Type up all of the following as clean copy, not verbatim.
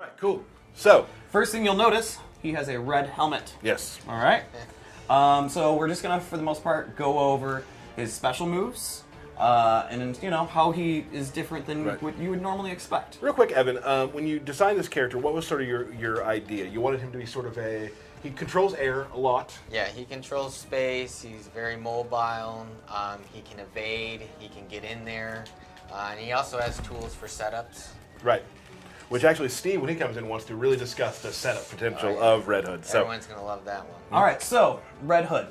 Right, cool. So, First thing you'll notice, he has a red helmet. yes. All right. So we're just gonna, for the most part, go over his special moves, and how he is different than Right. what you would normally expect. Real quick, Evan, when you designed this character, what was sort of your idea? You wanted him to be sort of he controls air a lot. Yeah, he controls space. He's very mobile. He can evade. He can get in there, and he also has tools for setups. Right. Which actually, Steve, when he comes in, wants to really discuss the setup potential of Red Hood. So, Everyone's gonna love that one. All right. So Red Hood,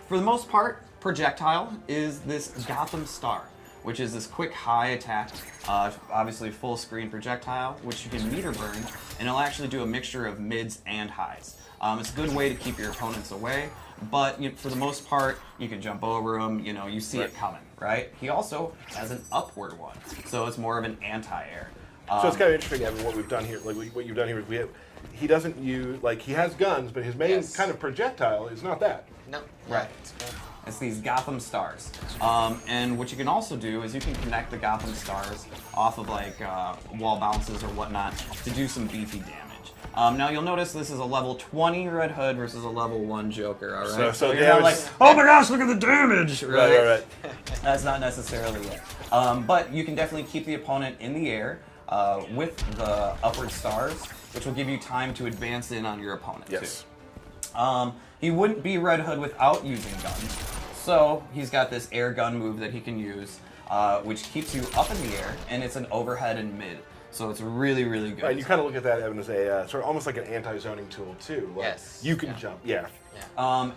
for the most part, projectile is this Gotham Star, which is this quick high attack, obviously full screen projectile, which you can meter burn, and it'll actually do a mixture of mids and highs. It's a good way to keep your opponents away, but for the most part, you can jump over them. You see it coming, right? He also has an upward one, so it's more of an anti-air. so it's kind of interesting, Evan, what we've done here. Like what you've done here is he doesn't use he has guns, but his main Yes. kind of projectile is not that. No, Right. it's good. It's these Gotham Stars. And what you can also do is you can connect the Gotham Stars off of wall bounces or whatnot to do some beefy damage. Now you'll notice this is a level 20 Red Hood versus a level 1 Joker, all right? So you're not like, damage- oh my gosh, look at the damage! Right. That's not necessarily it. But you can definitely keep the opponent in the air with the upward stars, which will give you time to advance in on your opponent Yes. too. He wouldn't be Red Hood without using guns. So he's got this air gun move that he can use, which keeps you up in the air, and it's an overhead and mid. So it's really, really good. Right, you kind of look at that, Evan, as a sort of almost like an anti-zoning tool too. Like, Yes. You can Yeah. jump. Yeah.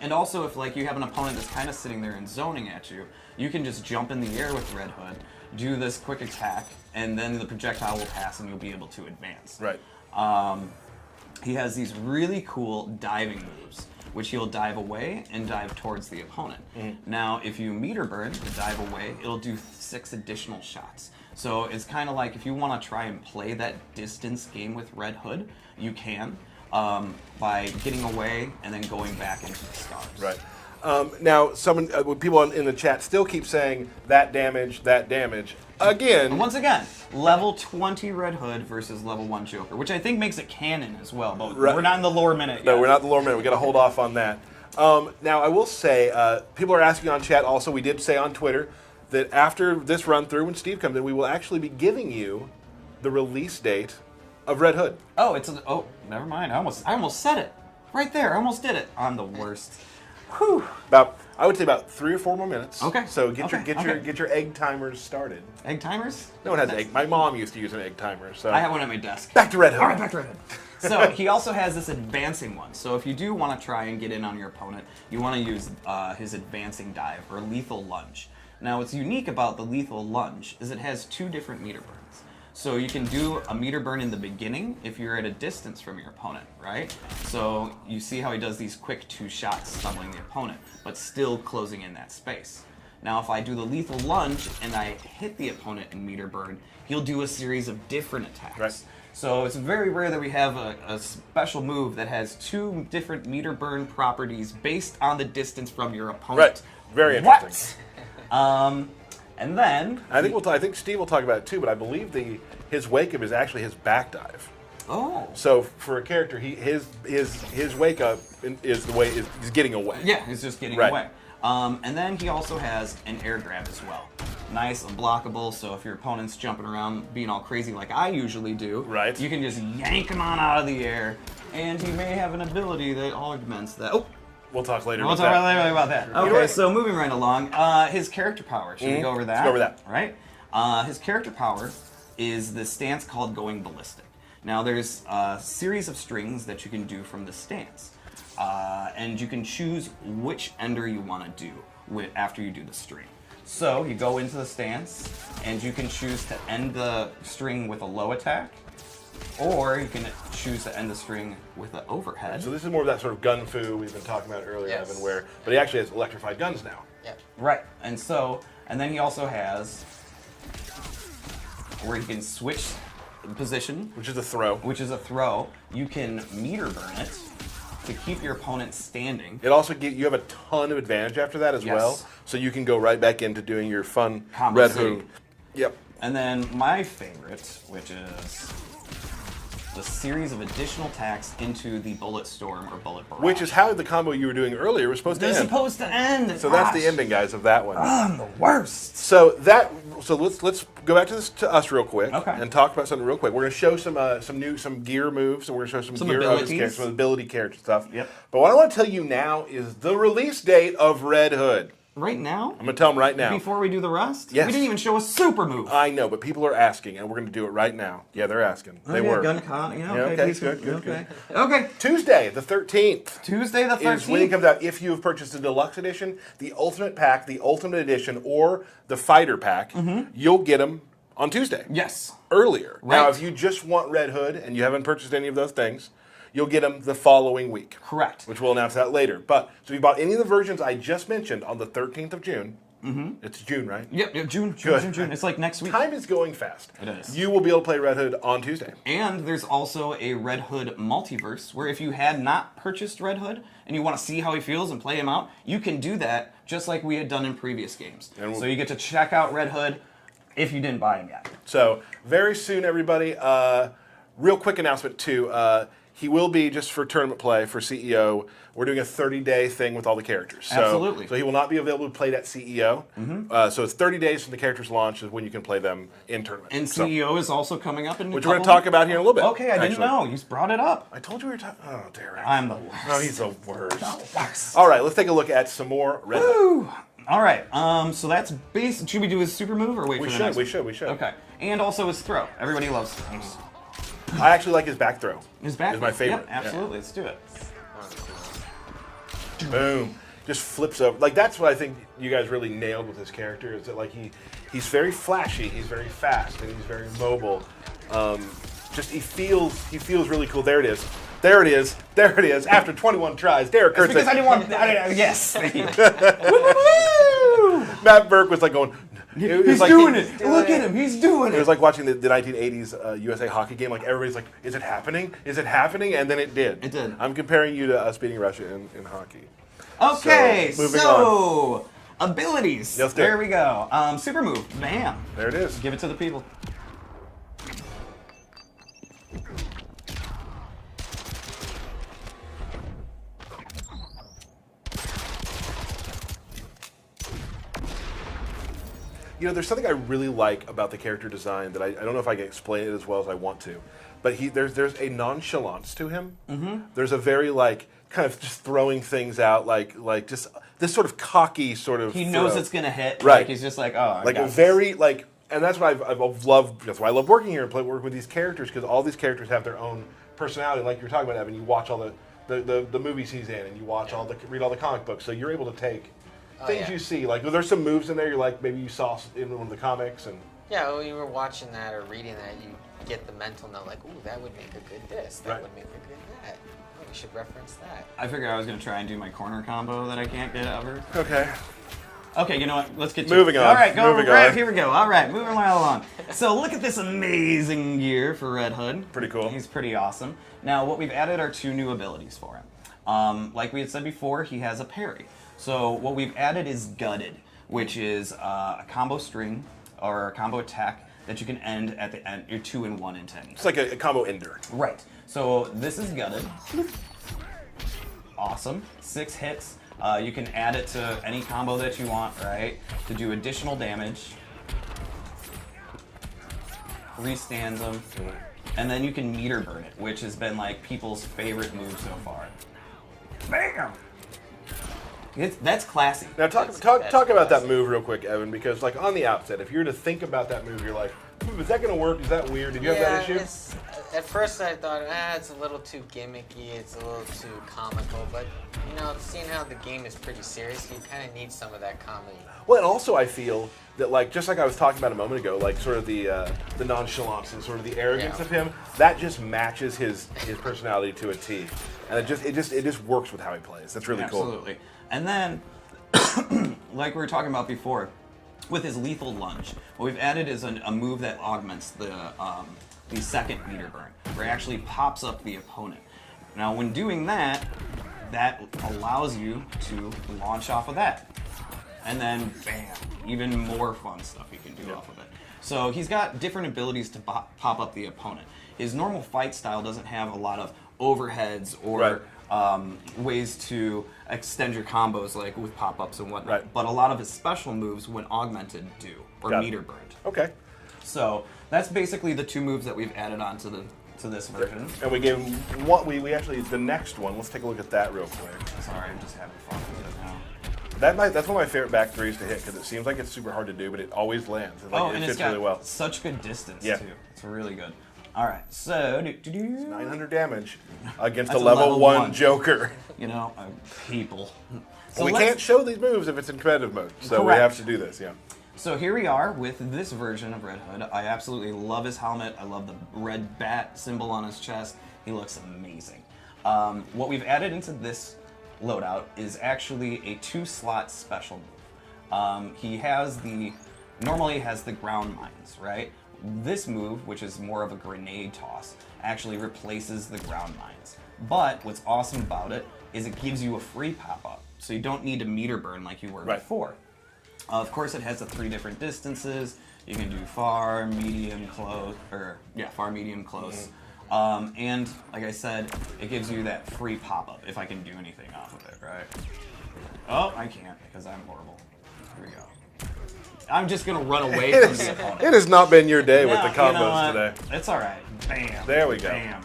And also, if you have an opponent that's kind of sitting there and zoning at you, you can just jump in the air with Red Hood, do this quick attack, and then the projectile will pass, and you'll be able to advance. Right. He has these really cool diving moves, which he'll dive away and dive towards the opponent. Now, if you meter burn the dive away, it'll do 6 additional shots. So it's kind of like if you want to try and play that distance game with Red Hood, you can by getting away and then going back into the stars. Right. Now, people in the chat still keep saying that damage. Again, And once again, level 20 Red Hood versus level 1 Joker, which I think makes it canon as well, but Right. we're not in the lore minute yet. no, we're not the lore minute. We got to hold off on that. Now, I will say, people are asking on chat. Also, we did say on Twitter that after this run through, when Steve comes in, we will actually be giving you the release date of Red Hood. Oh, never mind. I almost said it. Right there. I almost did it. I'm the worst. Whew. I would say about 3 or 4 more minutes. Okay. So get Okay. your egg timers started. Egg timers? No one has egg. My mom used to use an egg timer. So I have one at my desk. back to Red Hood. All right, back to Red Hood. So he also has this advancing one. So if you do want to try and get in on your opponent, you want to use his advancing dive or lethal lunge. Now, what's unique about the lethal lunge is it has 2 different meter burns. So you can do a meter burn in the beginning if you're at a distance from your opponent, right? So you see how he does these quick 2 shots stumbling the opponent, but still closing in that space. Now, if I do the lethal lunge and I hit the opponent in meter burn, he'll do a series of different attacks. Right. So it's very rare that we have a special move that has 2 different meter burn properties based on the distance from your opponent. Right. Very interesting. What? And then I think Steve will talk about it too, but I believe his wake up is actually his back dive. oh So for a character, his wake up is the way he's getting away. yeah, he's just getting Right. away. And then he also has an air grab as well. Nice, unblockable. So if your opponent's jumping around, being all crazy like I usually do, Right. you can just yank him on out of the air, and he may have an ability that augments that. Oh. We'll talk later We'll about talk that. later about that. know Okay, what? so moving right along, his character power. Should we go over that? Let's go over that. Right? His character power is the stance called going ballistic. Now, there's a series of strings that you can do from the stance, and you can choose which ender you want to do after you do the string. So you go into the stance, and you can choose to end the string with a low attack, or you can choose to end the string with an overhead. So this is more of that sort of gun fu we've been talking about earlier, Yes. Evan, but he actually has electrified guns now. Yeah. Right, and then he also has where he can switch position, Which is a throw. which is a throw. You can meter burn it to keep your opponent standing. It also gives you have a ton of advantage after that as Yes. well. So you can go right back into doing your fun Combo Red City. Hood. Yep. And then my favorite, which is a series of additional attacks into the Bullet Storm or Bullet Barrage. Which is how the combo you were doing earlier was supposed to They're end. supposed to end. So that's the Gosh. ending, guys, of that one. I'm the worst. So let's go back to us real quick Okay. and talk about something real quick. We're going to show some gear moves, and we're going to show some gear abilities. some ability character stuff. Yep. But what I want to tell you now is the release date of Red Hood. Right now? I'm going to tell them right now. Before we do the rest? Yes. We didn't even show a super move. I know, but people are asking, and we're going to do it right now. Yeah, they're asking. They were. Gun con. Yeah, Yeah, okay. okay, please, good, okay. Okay. Tuesday, the 13th. Tuesday the 13th. Is when it comes out. If you have purchased the deluxe edition, the ultimate pack, the ultimate edition, or the fighter pack, you'll get them on Tuesday. Yes. Earlier. Right. Now, if you just want Red Hood and you haven't purchased any of those things, you'll get them the following week. Correct. Which we'll announce that later. But so if you bought any of the versions I just mentioned on the 13th of June, it's June, right? Yep, June. It's like next week. Time is going fast. It is. You will be able to play Red Hood on Tuesday. And there's also a Red Hood multiverse where if you had not purchased Red Hood and you want to see how he feels and play him out, you can do that just like we had done in previous games. And So you get to check out Red Hood if you didn't buy him yet. So very soon, everybody. Real quick announcement too. He will be just for tournament play for CEO. We're doing a 30-day thing with all the characters. So, Absolutely. So he will not be available to play at CEO. So it's 30 days from the characters launch is when you can play them in tournament. And So- CEO is also coming up in which we're going to talk about here in a little bit. Okay, I didn't actually. know. You brought it up. I told you we were talking. Oh, Derek. I'm the worst. Oh, he's the worst. Worst. All right, let's take a look at some more Red Hood. Woo! All right. So that's base. Should we do his super move or wait We for the should, next we one? should, we should. Okay. And also his throw. Everybody loves throws. I actually like his back throw. His back is my favorite. Yep, absolutely. Let's do it. Yeah. Boom. Just flips over. Like that's what I think you guys really nailed with his character is that like he's very flashy, he's very fast, and he's very mobile. Just he feels really cool. There it is. There it is. There it is. After 21 tries, Derek Kurtz. Because I didn't want. Yes. Thank you. Matt Burke was like going. It was He's like doing it. Look at him. He's doing It it. was like watching the 1980s USA hockey game. Like everybody's like, "Is it happening? Is it happening?" And then it did. It did. I'm comparing you to us beating Russia in hockey. Okay, So, moving so abilities. Let's do it. There we go. Super move. Bam. There it is. Give it to the people. You know, there's something I really like about the character design that I don't know if I can explain it as well as I want to, but there's a nonchalance to him. Mm-hmm. There's a very like kind of just throwing things out like just this sort of cocky sort of. He knows throw. it's gonna hit. Right. Like, he's just like, oh. I Like got a this. very like, and that's what I've loved. That's why I love working here and working with these characters because all these characters have their own personality. Like you're talking about, Evan, you watch all the movies he's in, and you watch read all the comic books, so you're able to take things yeah. you see. Like there's some moves in there you're like maybe you saw in one of the comics, and Yeah, when you were watching that or reading that, you get the mental note like, ooh, that would make a good this, that Right. would make a good that. Oh, we should reference that. I figured I was gonna try and do my corner combo that I can't get ever. okay. Okay, you know what? Let's get to Moving it. on, All right, go moving right. on. Here we go. All right, moving right along. So look at this amazing gear for Red Hood. Pretty cool. He's pretty awesome. Now, what we've added are 2 new abilities for him. Like we had said before, he has a parry. So what we've added is Gutted, which is a combo string or a combo attack that you can end at the end. You're 2-in-1 into any. It's like a combo ender. Right. So this is Gutted. Awesome. 6 hits. You can add it to any combo that you want, right? To do additional damage. Restands them. And then you can meter burn it, which has been like people's favorite move so far. Bam! That's classy. Now talk That's about that classic. move real quick, Evan, because like on the outset, if you were to think about that move, you're like, is that going to work? Is that weird? Did you have that issue? It's, at first I thought, it's a little too gimmicky, it's a little too comical, but you know, seeing how the game is pretty serious, you kind of need some of that comedy. Well, and also I feel that like just like I was talking about a moment ago, like sort of the nonchalance and sort of the arrogance Yeah. of him, that just matches his personality to a T, and it just works with how he plays. That's really cool. Absolutely. And then, like we were talking about before, with his lethal lunge, what we've added is a move that augments the second meter burn, where it actually pops up the opponent. Now, when doing that, that allows you to launch off of that. And then, bam, even more fun stuff you can do off of it. So he's got different abilities to pop up the opponent. his normal fight style doesn't have a lot of overheads or ways to extend your combos like with pop-ups and whatnot. Right. But a lot of his special moves, when augmented, do, or Got it. meter burned. Okay. So that's basically the 2 moves that we've added on to this version. And we gave him what we actually the next one. Let's take a look at that real quick. Sorry, I'm just having fun with it now. That's one of my favorite back threes to hit because it seems like it's super hard to do, but it always lands. It, And it it's fits got really well. such good distance Yeah. too. It's really good. All right, so 900 damage against a That's a level level 1 one. Joker. People. Well, we can't show these moves if it's in competitive mode, so we Correct. have to do this. Yeah. So here we are with this version of Red Hood. I absolutely love his helmet. I love the red bat symbol on his chest. He looks amazing. What we've added into this loadout is actually a 2-slot special move. He normally has the ground mines, right? This move, which is more of a grenade toss, actually replaces the ground mines. But what's awesome about it is it gives you a free pop-up, so you don't need to meter burn like you were before. Of course, it has the 3 different distances. You can do far, medium, close, far, medium, close. And like I said, it gives you that free pop-up if I can do anything off of it, right? Oh, I can't because I'm horrible. Here we go. I'm just gonna run away from the opponent. It has not been your day with No, the you know combos what? today. It's all right. Bam. There we go. Bam.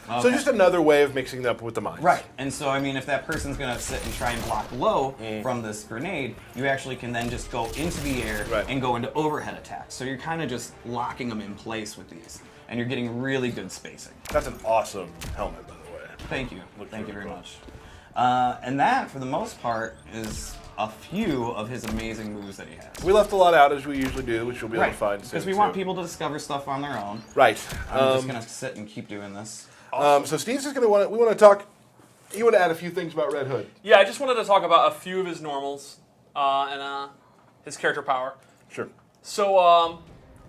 So Okay. just another way of mixing it up with the mines. Right, and so I mean, if that person's gonna sit and try and block low from this grenade, you actually can then just go into the air and go into overhead attacks. So you're kind of just locking them in place with these, and you're getting really good spacing. That's an awesome helmet, by the way. Thank you. Looks Thank you really very cool. much. And that, for the most part, is a few of his amazing moves that he has. We left a lot out as we usually do, which you'll be able to find soon. Because we want people to discover stuff on their own. Right. I'm just gonna sit and keep doing this. So Steve's just gonna we want to talk. You want to add a few things about Red Hood? Yeah, I just wanted to talk about a few of his normals and his character power. Sure. So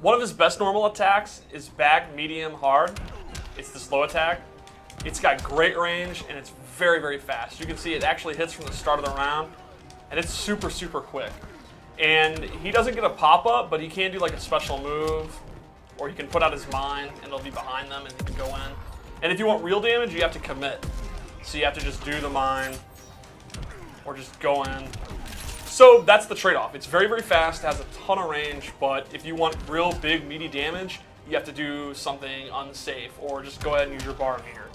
one of his best normal attacks is back, medium, hard. It's the slow attack. It's got great range and it's very, very fast. You can see it actually hits from the start of the round, and it's super, super quick. And he doesn't get a pop-up, but he can do like a special move, or he can put out his mine and it'll be behind them and he can go in. And if you want real damage, you have to commit. So you have to just do the mine or just go in. So that's the trade-off. It's very, very fast, has a ton of range, but if you want real big, meaty damage, you have to do something unsafe or just go ahead and use your bar meter.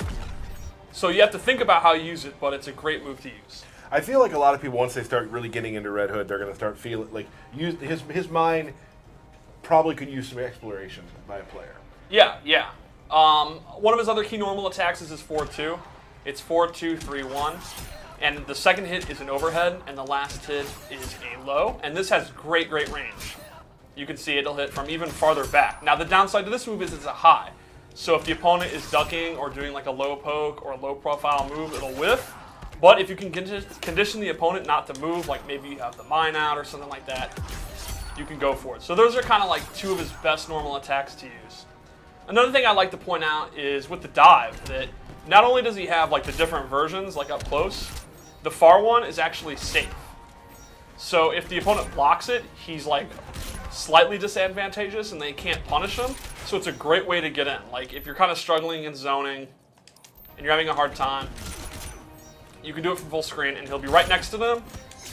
So you have to think about how you use it, but it's a great move to use. I feel like a lot of people, once they start really getting into Red Hood, they're going to start feeling like his mine probably could use some exploration by a player. Yeah, yeah. One of his other key normal attacks is his 4-2. It's 4-2-3-1. And the second hit is an overhead, and the last hit is a low. And this has great, great range. You can see it'll hit from even farther back. Now, the downside to this move is it's a high. So if the opponent is ducking or doing like a low poke or a low profile move, it'll whiff. But if you can condition the opponent not to move, like maybe you have the mine out or something like that, you can go for it. So those are kind of like 2 of his best normal attacks to use. Another thing I like to point out is with the dive that not only does he have like the different versions like up close, the far one is actually safe. So if the opponent blocks it, he's like slightly disadvantageous and they can't punish him. So it's a great way to get in. Like if you're kind of struggling in zoning and you're having a hard time, you can do it from full screen and he'll be right next to them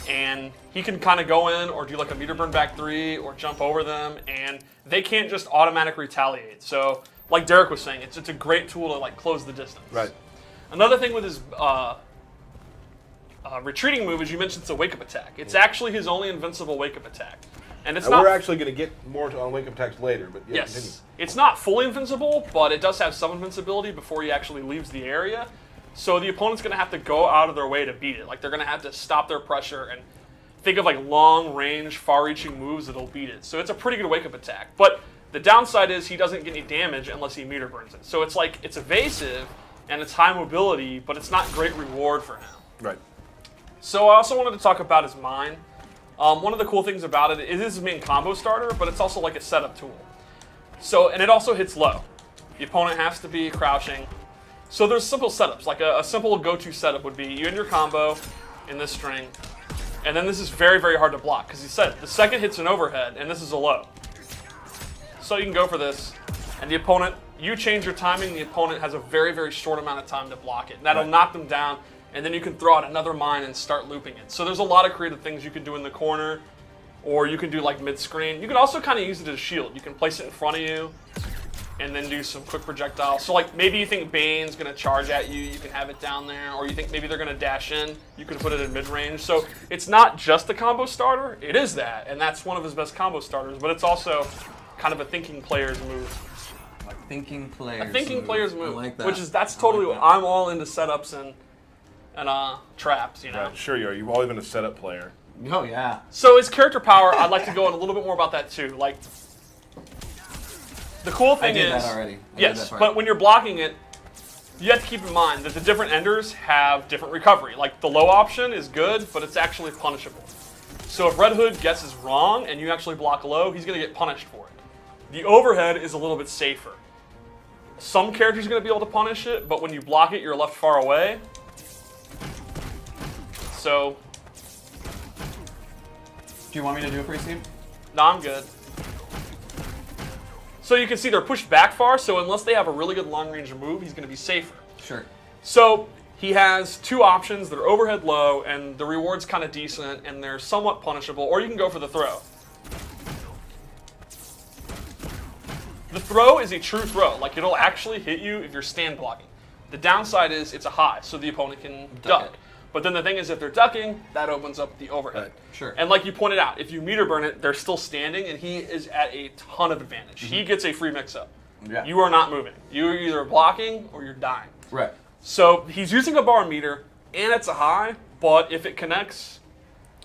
and he can kind of go in or do like a meter burn back 3 or jump over them and they can't just automatically retaliate. So like Derek was saying, it's a great tool to like close the distance. Right. Another thing with his retreating move is you mentioned it's a wake up attack. It's actually his only invincible wake up attack. And it's not. We're actually going to get more on wake up attacks later, but yeah, continue. Yes. It's not fully invincible, but it does have some invincibility before he actually leaves the area. So the opponent's going to have to go out of their way to beat it. Like they're going to have to stop their pressure and think of like long range, far reaching moves that'll beat it. So it's a pretty good wake up attack. But the downside is he doesn't get any damage unless he meter burns it. So it's like it's evasive and it's high mobility, but it's not great reward for him. Right. So I also wanted to talk about his mine. One of the cool things about it is his main combo starter, but it's also like a setup tool. So, and it also hits low. The opponent has to be crouching. So there's simple setups, like a simple go-to setup would be you end your combo in this string, and then this is very, very hard to block, because he said the second hit's an overhead, and this is a low. So you can go for this, and the opponent you change your timing, the opponent has a very, very short amount of time to block it. And that'll Right. knock them down, and then you can throw out another mine and start looping it. So there's a lot of creative things you can do in the corner, or you can do like mid-screen. You can also kind of use it as a shield. You can place it in front of you, and then do some quick projectiles. So like maybe you think Bane's gonna charge at you, you can have it down there, or you think maybe they're gonna dash in, you can put it in mid-range. So it's not just a combo starter, it is that, and that's one of his best combo starters, but it's also kind of a thinking player's move. Thinking players. A thinking player's move, I like that. that's totally I like what I'm all into setups and traps, you know. Right, sure you are. You've always been a setup player. that. Oh yeah. So his character power, I'd like to go in a little bit more about that too. Like, the cool thing I did is, that already. I did yes, that part. but when you're blocking it, you have to keep in mind that the different enders have different recovery. Like the low option is good, but it's actually punishable. So if Red Hood guesses wrong and you actually block low, he's going to get punished for it. The overhead is a little bit safer. Some characters are going to be able to punish it, but when you block it, you're left far away. So, Do you want me to do it for you, Steve? no, I'm good. So you can see they're pushed back far, so unless they have a really good long-range move, he's going to be safer. Sure. So he has two options that are overhead low, and the reward's kind of decent, and they're somewhat punishable, or you can go for the throw. The throw is a true throw. Like, it'll actually hit you if you're stand blocking. The downside is it's a high, so the opponent can duck. it. But then the thing is, if they're ducking, that opens up the overhead. Right. Sure. And like you pointed out, if you meter burn it, they're still standing, and he is at a ton of advantage. He gets a free mix-up. Yeah. You are not moving. You're either blocking or you're dying. Right. So he's using a bar meter, and it's a high, but if it connects,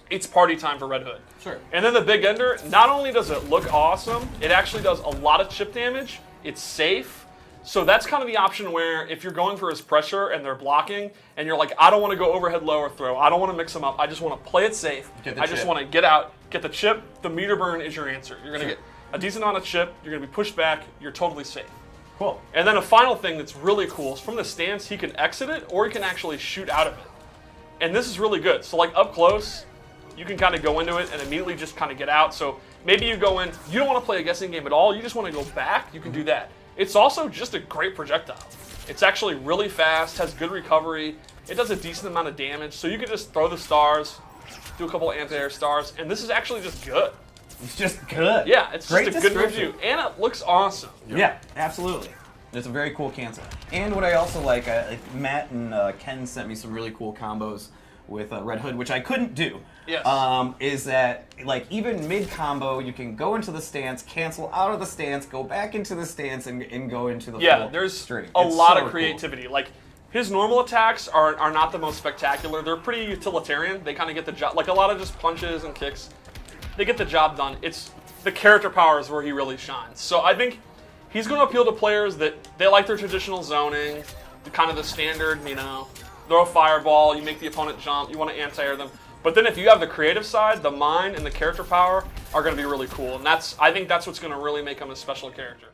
it's party time for Red Hood. Sure. And then the Big Ender, not only does it look awesome, it actually does a lot of chip damage. It's safe. So that's kind of the option where if you're going for his pressure and they're blocking, and you're like, I don't want to go overhead low or throw. I don't want to mix them up. I just want to play it safe. Get the I just chip. want to get out, get the chip. The meter burn is your answer. You're going to Sure. get a decent amount of chip. You're going to be pushed back. You're totally safe. Cool. And then a final thing that's really cool is from the stance, he can exit it or he can actually shoot out of it. And this is really good. So like up close, you can kind of go into it and immediately just kind of get out. So maybe you go in, you don't want to play a guessing game at all, you just want to go back, you can do that. It's also just a great projectile. It's actually really fast, has good recovery, it does a decent amount of damage, so you can just throw the stars, do a couple anti-air stars, and this is actually just good. It's just good. Yeah, it's Great just a good description. review, and it looks awesome. Yeah, absolutely. It's a very cool cancel. And what I also like, Matt and Ken sent me some really cool combos with Red Hood, which I couldn't do. Yes. Is that like even mid combo, you can go into the stance, cancel out of the stance, go back into the stance, and go into the Yeah, full there's string. a It's lot so of creativity. Like his normal attacks are not the most spectacular. They're pretty utilitarian. They kind of get the job. Like a lot of just punches and kicks, they get the job done. It's the character power is where he really shines. So I think he's going to appeal to players that they like their traditional zoning, the kind of the standard, you know, throw a fireball, you make the opponent jump, you want to anti-air them. But then if you have the creative side, the mind and the character power are going to be really cool. And I think that's what's going to really make him a special character.